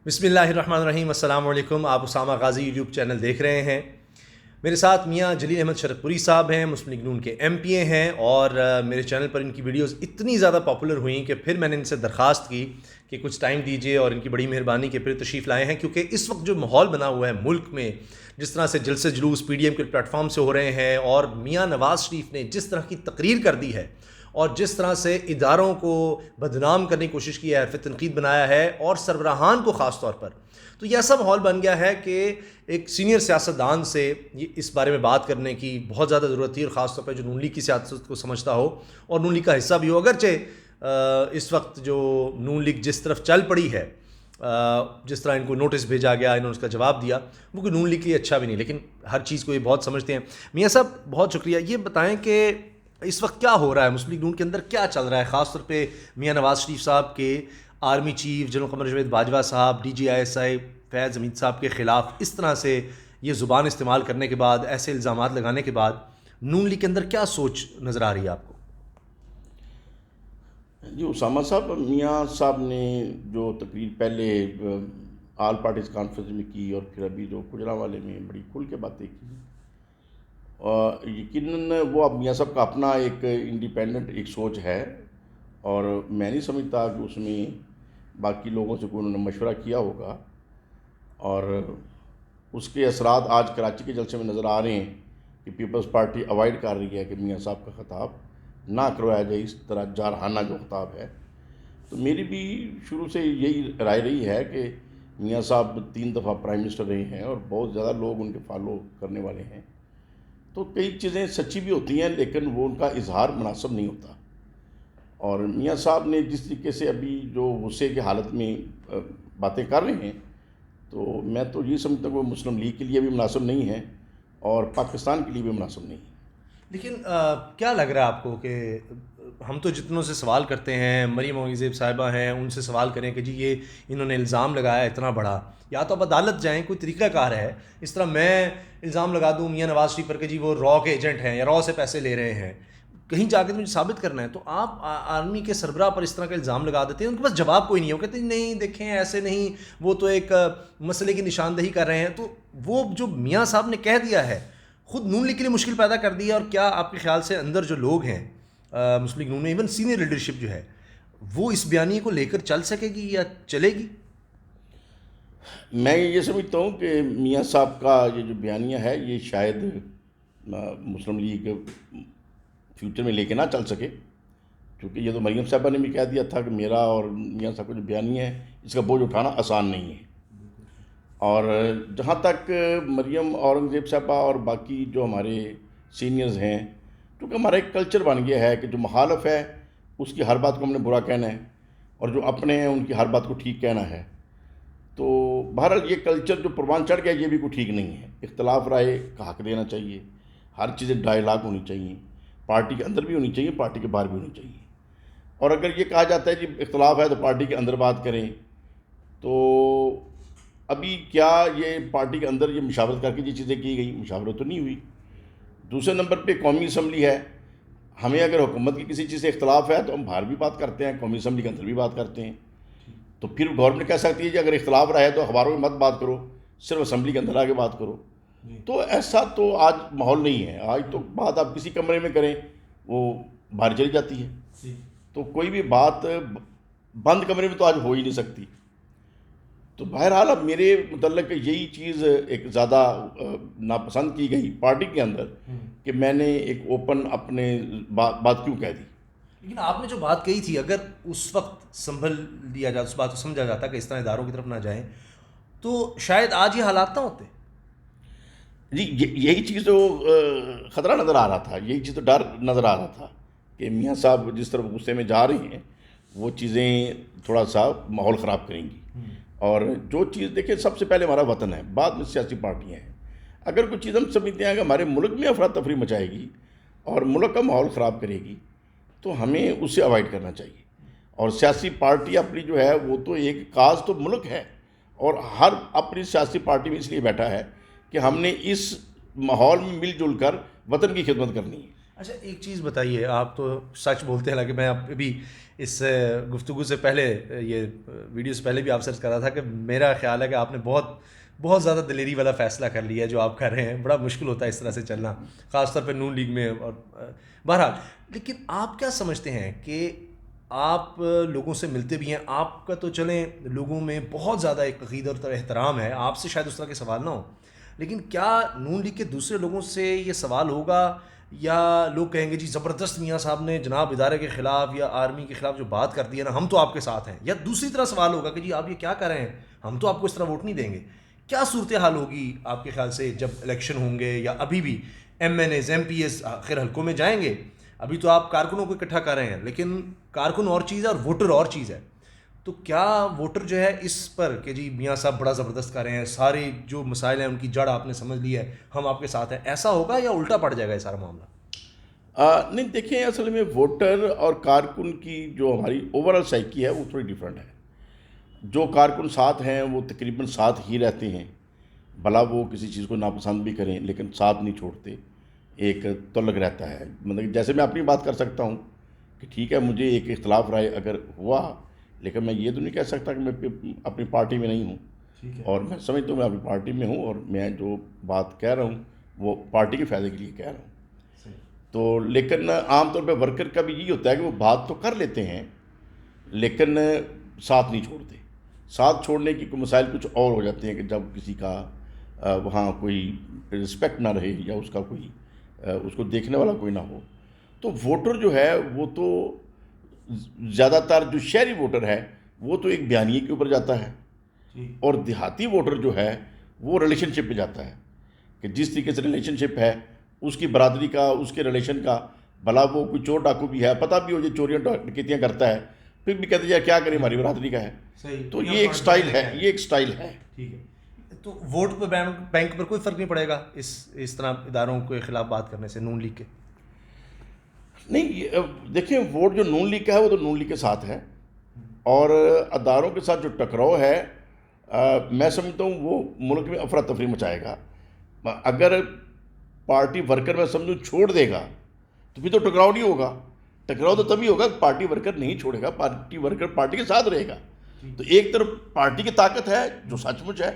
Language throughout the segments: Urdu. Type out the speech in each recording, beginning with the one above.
بسم اللہ الرحمن الرحیم. السلام علیکم. آپ اسامہ غازی یوٹیوب چینل دیکھ رہے ہیں. میرے ساتھ میاں جلیل احمد شرک پوری صاحب ہیں, مسلم لیگ نون کے ایم پی اے ہیں, اور میرے چینل پر ان کی ویڈیوز اتنی زیادہ پاپولر ہوئیں کہ پھر میں نے ان سے درخواست کی کہ کچھ ٹائم دیجیے, اور ان کی بڑی مہربانی کہ پھر تشریف لائے ہیں, کیونکہ اس وقت جو ماحول بنا ہوا ہے ملک میں, جس طرح سے جلسے جلوس پی ڈی ایم کے پلیٹ فارم سے ہو رہے ہیں, اور میاں نواز شریف نے جس طرح کی تقریر کر دی ہے اور جس طرح سے اداروں کو بدنام کرنے کی کوشش کی ہے, حرف تنقید بنایا ہے, اور سربراہان کو خاص طور پر, تو یہ ایسا ماحول بن گیا ہے کہ ایک سینئر سیاستدان سے یہ اس بارے میں بات کرنے کی بہت زیادہ ضرورت تھی, اور خاص طور پہ جو نون لیگ کی سیاست کو سمجھتا ہو اور نون لیگ کا حصہ بھی ہو. اگرچہ اس وقت جو نون لیگ جس طرف چل پڑی ہے, جس طرح ان کو نوٹس بھیجا گیا, انہوں نے اس کا جواب دیا, وہ کہ نون لیگ کے لیے اچھا بھی نہیں, لیکن ہر چیز کو یہ بہت سمجھتے ہیں. میاں صاحب بہت شکریہ. یہ بتائیں کہ اس وقت کیا ہو رہا ہے مسلم لیگ نون کے اندر, کیا چل رہا ہے, خاص طور پہ میاں نواز شریف صاحب کے army chief general Qamar Javed Bajwa صاحب, D G I S I فیض حمید صاحب کے خلاف اس طرح سے یہ زبان استعمال کرنے کے بعد, ایسے الزامات لگانے کے بعد نون لیگ کے اندر کیا سوچ نظر آ رہی ہے آپ کو؟ جی اسامہ صاحب, میاں صاحب نے جو تقریر پہلے آل پارٹیز کانفرنس میں کی اور پھر ابھی جو گجرانوالے میں بڑی کھل کے باتیں کی, اور یقیناً وہ اب میاں صاحب کا اپنا ایک انڈیپینڈنٹ ایک سوچ ہے, اور میں نہیں سمجھتا کہ اس میں باقی لوگوں سے کوئی انہوں نے مشورہ کیا ہوگا, اور اس کے اثرات آج کراچی کے جلسے میں نظر آ رہے ہیں کہ پیپلز پارٹی اوائڈ کر رہی ہے کہ میاں صاحب کا خطاب نہ کروایا جائے, اس طرح جارحانہ جو خطاب ہے. تو میری بھی شروع سے یہی رائے رہی ہے کہ میاں صاحب 3 دفعہ پرائم منسٹر رہے ہیں اور بہت زیادہ لوگ ان کے فالو کرنے والے ہیں, تو کئی چیزیں سچی بھی ہوتی ہیں لیکن وہ ان کا اظہار مناسب نہیں ہوتا. اور میاں صاحب نے جس طریقے سے ابھی جو غصے کی حالت میں باتیں کر رہے ہیں, تو میں تو یہ سمجھتا ہوں کہ وہ مسلم لیگ کے لیے بھی مناسب نہیں ہے اور پاکستان کے لیے بھی مناسب نہیں ہے. لیکن کیا لگ رہا ہے آپ کو کہ ہم تو جتنوں سے سوال کرتے ہیں, مریم اورنگزیب صاحبہ ہیں, ان سے سوال کریں کہ جی یہ انہوں نے الزام لگایا اتنا بڑا, یا تو آپ عدالت جائیں, کوئی طریقہ کار ہے. اس طرح میں الزام لگا دوں میاں نواز شریف پر کہ جی وہ را کے ایجنٹ ہیں یا را سے پیسے لے رہے ہیں, کہیں جا کے مجھے ثابت کرنا ہے, تو آپ آرمی کے سربراہ پر اس طرح کا الزام لگا دیتے ہیں, ان کے پاس جواب کوئی نہیں ہے, وہ کہتے ہیں نہیں دیکھیں ایسے نہیں, وہ تو ایک مسئلے کی نشاندہی کر رہے ہیں. تو وہ جو میاں صاحب نے کہہ دیا ہے خود نون لیگ کے لیے مشکل پیدا کر دی ہے. اور کیا آپ کے خیال سے اندر جو لوگ ہیں مسلم لیگ نون میں, ایون سینئر لیڈرشپ جو ہے, وہ اس بیانیے کو لے کر چل سکے گی یا چلے گی؟ میں یہ سمجھتا ہوں کہ میاں صاحب کا یہ جو بیانیہ ہے یہ شاید مسلم لیگ فیوچر میں لے کے نہ چل سکے, کیونکہ یہ تو مریم صاحبہ نے بھی کہہ دیا تھا کہ میرا اور میاں صاحب کا جو بیانیہ ہے اس کا بوجھ اٹھانا آسان نہیں ہے. اور جہاں تک مریم اورنگزیب صاحبہ اور باقی جو ہمارے سینئرز ہیں, کیونکہ ہمارا ایک کلچر بن گیا ہے کہ جو مخالف ہے اس کی ہر بات کو ہم نے برا کہنا ہے, اور جو اپنے ہیں ان کی ہر بات کو ٹھیک کہنا ہے. تو بہرحال یہ کلچر جو پروان چڑھ گیا یہ بھی کوئی ٹھیک نہیں ہے. اختلاف رائے کا حق دینا چاہیے, ہر چیزیں ڈائیلاگ ہونی چاہیے, پارٹی کے اندر بھی ہونی چاہیے, پارٹی کے باہر بھی ہونی چاہیے. اور اگر یہ کہا جاتا ہے کہ اختلاف ہے تو پارٹی کے اندر بات کریں, تو ابھی کیا یہ پارٹی کے اندر یہ مشاورت کر کے یہ چیزیں کی گئی؟ مشاورت تو نہیں ہوئی. دوسرے نمبر پہ قومی اسمبلی ہے, ہمیں اگر حکومت کی کسی چیز سے اختلاف ہے تو ہم باہر بھی بات کرتے ہیں, قومی اسمبلی کے اندر بھی بات کرتے ہیں. تو پھر گورنمنٹ کہہ سکتی ہے کہ اگر اختلاف رہے تو اخباروں میں مت بات کرو, صرف اسمبلی کے اندر آ کے بات کرو. تو ایسا تو آج ماحول نہیں ہے. آج تو بات آپ کسی کمرے میں کریں وہ باہر چلی جاتی ہے, تو کوئی بھی بات بند کمرے میں تو آج ہو ہی نہیں سکتی. تو بہرحال اب میرے متعلق یہی چیز ایک زیادہ ناپسند کی گئی پارٹی کے اندر کہ میں نے ایک اوپن اپنے بات کیوں کہہ دی. لیکن آپ نے جو بات کہی تھی, اگر اس وقت سنبھل لیا جاتا, اس بات کو سمجھا جاتا کہ اس طرح اداروں کی طرف نہ جائیں, تو شاید آج یہ حالات نہ ہوتے. جی یہی چیز تو خطرہ نظر آ رہا تھا, یہی چیز تو ڈر نظر آ رہا تھا کہ میاں صاحب جس طرح غصے میں جا رہے ہیں وہ چیزیں تھوڑا سا ماحول خراب کریں گی. اور جو چیز دیکھیں, سب سے پہلے ہمارا وطن ہے, بعد میں سیاسی پارٹیاں ہیں. اگر کوئی چیز ہم سمجھتے ہیں کہ ہمارے ملک میں افراتفری مچائے گی اور ملک کا ماحول خراب کرے گی تو ہمیں اس سے اوائڈ کرنا چاہیے. اور سیاسی پارٹی اپنی جو ہے وہ تو ایک کاز تو ملک ہے, اور ہر اپنی سیاسی پارٹی میں اس لیے بیٹھا ہے کہ ہم نے اس ماحول میں مل جل کر وطن کی خدمت کرنی ہے. اچھا ایک چیز بتائیے، آپ تو سچ بولتے ہیں، حالانکہ میں ابھی اس گفتگو سے پہلے، یہ ویڈیو سے پہلے بھی آپ سرچ کر رہا تھا کہ میرا خیال ہے کہ آپ نے بہت بہت زیادہ دلیری والا فیصلہ کر لیا ہے جو آپ کر رہے ہیں. بڑا مشکل ہوتا ہے اس طرح سے چلنا، خاص طور پہ نون لیگ میں. اور بہرحال، لیکن آپ کیا سمجھتے ہیں کہ آپ لوگوں سے ملتے بھی ہیں، آپ کا تو چلیں لوگوں میں بہت زیادہ ایک عقیدت اور احترام ہے، آپ سے شاید اس طرح کے سوال نہ ہوں، لیکن کیا نون لیگ کے دوسرے لوگوں سے یہ سوال ہوگا، یا لوگ کہیں گے جی زبردست میاں صاحب نے جناب ادارے کے خلاف یا آرمی کے خلاف جو بات کر دی ہے نا، ہم تو آپ کے ساتھ ہیں؟ یا دوسری طرح سوال ہوگا کہ جی آپ یہ کیا کر رہے ہیں، ہم تو آپ کو اس طرح ووٹ نہیں دیں گے؟ کیا صورتحال ہوگی آپ کے خیال سے جب الیکشن ہوں گے، یا ابھی بھی MNAs MPAs آخر حلقوں میں جائیں گے؟ ابھی تو آپ کارکنوں کو اکٹھا کر رہے ہیں، لیکن کارکن اور چیز ہے اور ووٹر اور چیز ہے. تو کیا ووٹر جو ہے اس پر کہ جی میاں صاحب بڑا زبردست کر رہے ہیں، سارے جو مسائل ہیں ان کی جڑ آپ نے سمجھ لی ہے، ہم آپ کے ساتھ ہیں، ایسا ہوگا یا الٹا پڑ جائے گا یہ سارا معاملہ؟ نہیں دیکھیں، اصل میں ووٹر اور کارکن کی جو ہماری اوور آل سائیکی ہے وہ تھوڑی ڈیفرنٹ ہے. جو کارکن ساتھ ہیں وہ تقریباً ساتھ ہی رہتے ہیں، بھلا وہ کسی چیز کو ناپسند بھی کریں لیکن ساتھ نہیں چھوڑتے، ایک تعلق رہتا ہے. مطلب جیسے میں اپنی بات کر سکتا ہوں کہ ٹھیک ہے مجھے ایک اختلاف رائے اگر ہوا، لیکن میں یہ تو نہیں کہہ سکتا کہ میں اپنی پارٹی میں نہیں ہوں، اور میں سمجھتا ہوں میں اپنی پارٹی میں ہوں، اور میں جو بات کہہ رہا ہوں وہ پارٹی کے فائدے کے لیے کہہ رہا ہوں. تو لیکن عام طور پہ ورکر کا بھی یہی ہوتا ہے کہ وہ بات تو کر لیتے ہیں لیکن ساتھ نہیں چھوڑتے. ساتھ چھوڑنے کی کوئی مسائل کچھ اور ہو جاتے ہیں کہ جب کسی کا وہاں کوئی رسپیکٹ نہ رہے، یا اس کا کوئی اس کو دیکھنے والا کوئی نہ ہو. تو ووٹر جو ہے وہ تو زیادہ تر جو شہری ووٹر ہے وہ تو ایک بیانیے کے اوپر جاتا ہے، اور دیہاتی ووٹر جو ہے وہ ریلیشن شپ پہ جاتا ہے کہ جس طریقے سے ریلیشن شپ ہے اس کی برادری کا، اس کے ریلیشن کا، بھلا وہ کوئی چور ڈاکو بھی ہے، پتہ بھی ہو جو چوریاں ڈکیتیاں کرتا ہے، پھر بھی کہتے ہیں کیا کریں ہماری برادری کا ہے. تو یہ ایک سٹائل ہے، یہ ایک سٹائل ہے. ٹھیک ہے. تو ووٹ پہ بینک پر کوئی فرق نہیں پڑے گا اس طرح اداروں کے خلاف بات کرنے سے نون لیگ کے؟ نہیں دیکھیں، ووٹ جو نون لیگ کا ہے وہ تو نون لیگ کے ساتھ ہے، اور اداروں کے ساتھ جو ٹکراؤ ہے میں سمجھتا ہوں وہ ملک میں افراتفری مچائے گا. اگر پارٹی ورکر میں سمجھوں چھوڑ دے گا تو پھر تو ٹکراؤ نہیں ہوگا. ٹکراؤ تو تبھی ہوگا کہ پارٹی ورکر نہیں چھوڑے گا، پارٹی ورکر پارٹی کے ساتھ رہے گا. تو ایک طرف پارٹی کی طاقت ہے جو سچ مچ ہے،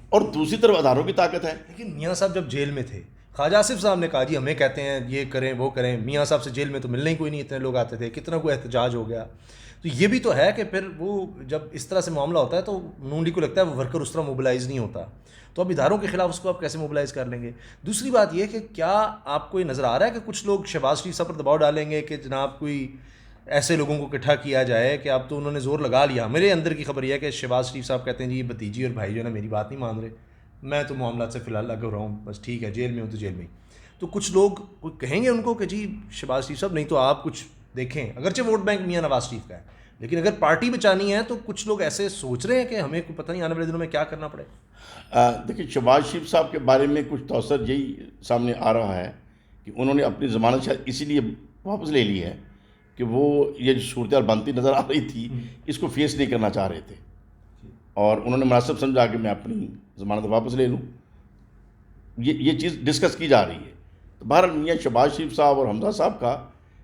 اور دوسری طرف اداروں کی طاقت ہے. لیکن میاں صاحب جب جیل میں تھے، خواجہ آصف صاحب نے کہا جی ہمیں کہتے ہیں یہ کریں وہ کریں، میاں صاحب سے جیل میں تو ملنے ہی کوئی نہیں، اتنے لوگ آتے تھے، کتنا کوئی احتجاج ہو گیا. تو یہ بھی تو ہے کہ پھر وہ جب اس طرح سے معاملہ ہوتا ہے تو نون لیگ کو لگتا ہے وہ ورکر اس طرح موبلائز نہیں ہوتا، تو اب اداروں کے خلاف اس کو آپ کیسے موبلائز کر لیں گے؟ دوسری بات یہ کہ کیا آپ کو یہ نظر آ رہا ہے کہ کچھ لوگ شہباز شریف صاحب پر دباؤ ڈالیں گے کہ جناب کوئی ایسے لوگوں کو اکٹھا کیا جائے کہ اب تو انہوں نے زور لگا لیا؟ میرے اندر کی خبر یہ ہے کہ شہباز شریف صاحب کہتے ہیں جی یہ بھتیجی اور بھائی جو ہے نا میری بات نہیں مان رہے، میں تو معاملات سے فی الحال لگ رہا ہوں، بس ٹھیک ہے جیل میں ہوں تو جیل میں ہی. تو کچھ لوگ کہیں گے ان کو کہ جی شہباز شریف صاحب نہیں تو آپ کچھ دیکھیں، اگرچہ ووٹ بینک میاں نواز شریف کا ہے، لیکن اگر پارٹی بچانی ہے تو کچھ لوگ ایسے سوچ رہے ہیں کہ ہمیں کوئی پتہ نہیں آنے والے دنوں میں کیا کرنا پڑے. دیکھیں، شہباز شریف صاحب کے بارے میں کچھ توثر یہی سامنے آ رہا ہے کہ انہوں نے اپنی ضمانت شاید اسی لیے واپس لے لی ہے کہ وہ یہ جو صورتحال بنتی نظر آ رہی تھی اس کو فیس نہیں کرنا چاہ رہے تھے، اور انہوں نے مناسب سمجھا کہ میں اپنی ضمانت واپس لے لوں. یہ چیز ڈسکس کی جا رہی ہے. تو بہرحال میاں شہباز شریف صاحب اور حمزہ صاحب کا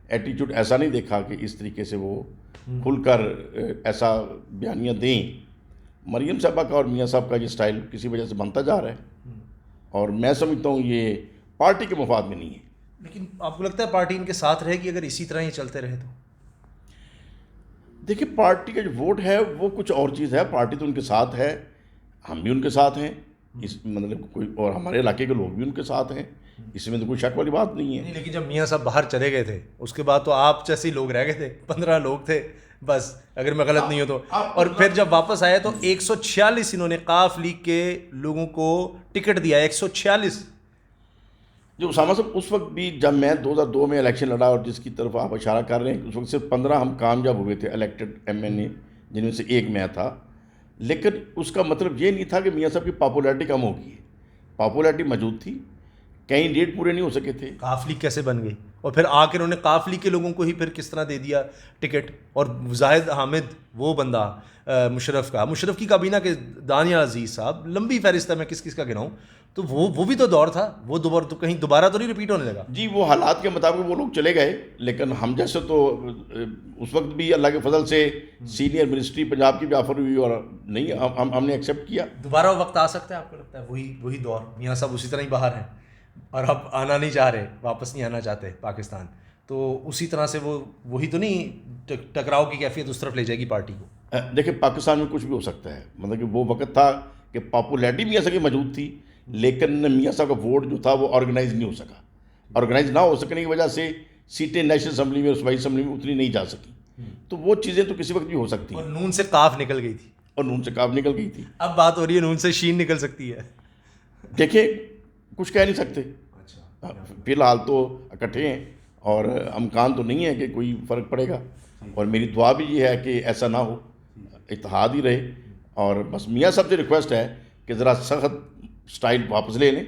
ایٹیچیوڈ ایسا نہیں دیکھا کہ اس طریقے سے وہ کھل کر ایسا بیانیاں دیں. مریم صاحبہ کا اور میاں صاحب کا یہ سٹائل کسی وجہ سے بنتا جا رہا ہے، اور میں سمجھتا ہوں یہ پارٹی کے مفاد میں نہیں ہے. لیکن آپ کو لگتا ہے پارٹی ان کے ساتھ رہے گی اگر اسی طرح یہ چلتے رہے تو؟ دیکھیں، پارٹی کا جو ووٹ ہے وہ کچھ اور چیز ہے. پارٹی تو ان کے ساتھ ہے، ہم بھی ان کے ساتھ ہیں، اس مطلب کوئی اور ہمارے علاقے کے لوگ بھی ان کے ساتھ ہیں، اس میں تو کوئی شک والی بات نہیں ہے. لیکن جب میاں صاحب باہر چلے گئے تھے اس کے بعد تو آپ جیسے ہی لوگ رہ گئے تھے، 15 لوگ تھے بس اگر میں غلط نہیں ہوں تو. اور پھر جب واپس آئے تو 146 انہوں نے قاف لیگ کے لوگوں کو ٹکٹ دیا، 146. جو اسامہ صاحب اس وقت بھی جب میں 2002 میں الیکشن لڑا، اور جس کی طرف آپ اشارہ کر رہے ہیں، اس وقت صرف 15 ہم کامیاب ہوئے تھے الیکٹڈ ایم این اے، جن میں سے ایک میں تھا. لیکن اس کا مطلب یہ نہیں تھا کہ میاں صاحب کی پاپولیرٹی کم ہوگی. پاپولیرٹی موجود تھی، کہیں ڈیٹ پورے نہیں ہو سکے تھے. قاف لیگ کیسے بن گئی؟ اور پھر آ کے انہوں نے قافلی کے لوگوں کو ہی پھر کس طرح دے دیا ٹکٹ. اور زاہد حامد وہ بندہ مشرف کی کابینہ کے دانیہ عزیز صاحب, لمبی فہرست ہے میں کس کس کا گناؤں, تو وہ بھی تو دور تھا, وہ دور تو کہیں دوبارہ تو نہیں رپیٹ ہونے لگا. جی وہ حالات کے مطابق وہ لوگ چلے گئے, لیکن ہم جیسے تو اس وقت بھی اللہ کے فضل سے سینئر منسٹری پنجاب کی بھی آفر ہوئی اور نہیں ہم نے ایکسیپٹ کیا. دوبارہ وہ وقت آ سکتا ہے آپ کو لگتا ہے؟ وہی دور, میاں صاحب اسی طرح ہی باہر ہیں اور اب آنا نہیں چاہ رہے, واپس نہیں آنا چاہتے پاکستان, تو اسی طرح سے وہی تو نہیں ٹکراؤ کی کیفیت اس طرف لے جائے گی پارٹی کو؟ دیکھیں پاکستان میں کچھ بھی ہو سکتا ہے, مطلب کہ وہ وقت تھا کہ پاپولیرٹی میاں صاحب کی موجود تھی, لیکن میاں صاحب کا ووٹ جو تھا وہ آرگنائز نہیں ہو سکا. آرگنائز نہ ہو سکنے کی وجہ سے سیٹیں نیشنل اسمبلی میں اور صوبائی اسمبلی میں اتنی نہیں جا سکی. تو وہ چیزیں تو کسی وقت بھی ہو سکتی ہیں. اور نون سے کاف نکل گئی تھی, اور نون سے کاف نکل گئی تھی. اب بات ہو رہی ہے نون سے شین نکل سکتی ہے. دیکھیں کچھ کہہ نہیں سکتے, فی الحال تو اکٹھے ہیں اور امکان تو نہیں ہے کہ کوئی فرق پڑے گا, اور میری دعا بھی یہ ہے کہ ایسا نہ ہو, اتحاد ہی رہے. اور بس میاں صاحب سے ریکویسٹ ہے کہ ذرا سخت سٹائل واپس لے لیں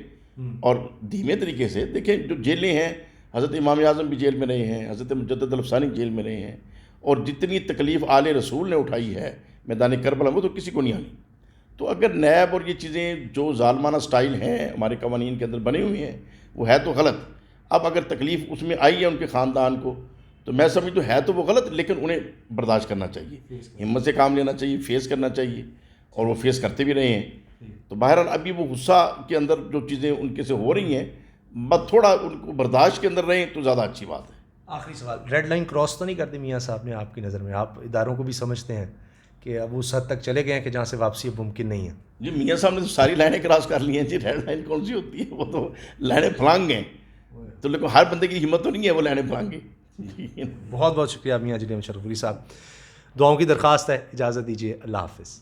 اور دھیمے طریقے سے دیکھیں. جو جیلیں ہیں, حضرت امام اعظم بھی جیل میں رہے ہیں, حضرت مجدد الافسانی جیل میں رہے ہیں, اور جتنی تکلیف آل رسول نے اٹھائی ہے میدان کربلا میں تو کسی کو نہیں آنی. تو اگر نیب اور یہ چیزیں جو ظالمانہ سٹائل ہیں ہمارے قوانین کے اندر بنے ہوئے ہیں وہ ہے تو غلط. اب اگر تکلیف اس میں آئی ہے ان کے خاندان کو تو میں سمجھتا ہوں ہے تو وہ غلط, لیکن انہیں برداشت کرنا چاہیے, ہمت سے کام لینا چاہیے, فیس کرنا چاہیے, اور وہ فیس کرتے بھی رہے ہیں. تو بہرحال ابھی وہ غصہ کے اندر جو چیزیں ان کے سے ہو رہی ہیں بس تھوڑا ان کو برداشت کے اندر رہیں تو زیادہ اچھی بات ہے. آخری سوال, ریڈ لائن کراس تو نہیں کر دی میاں صاحب نے آپ کی نظر میں؟ آپ اداروں کو بھی سمجھتے ہیں کہ اب اس حد تک چلے گئے ہیں کہ جہاں سے واپسی اب ممکن نہیں ہے. جی میاں صاحب نے تو ساری لائنیں کراس کر لی ہیں. جی ریڈ لائن کون سی ہوتی ہے, وہ تو لائنیں پھلانگ ہیں, تو لیکن ہر بندے کی ہمت تو نہیں ہے وہ لائنیں پھلانگے. بہت بہت شکریہ میاں جلی احمد شرف پوری صاحب, دعاؤں کی درخواست ہے, اجازت دیجیے, اللہ حافظ.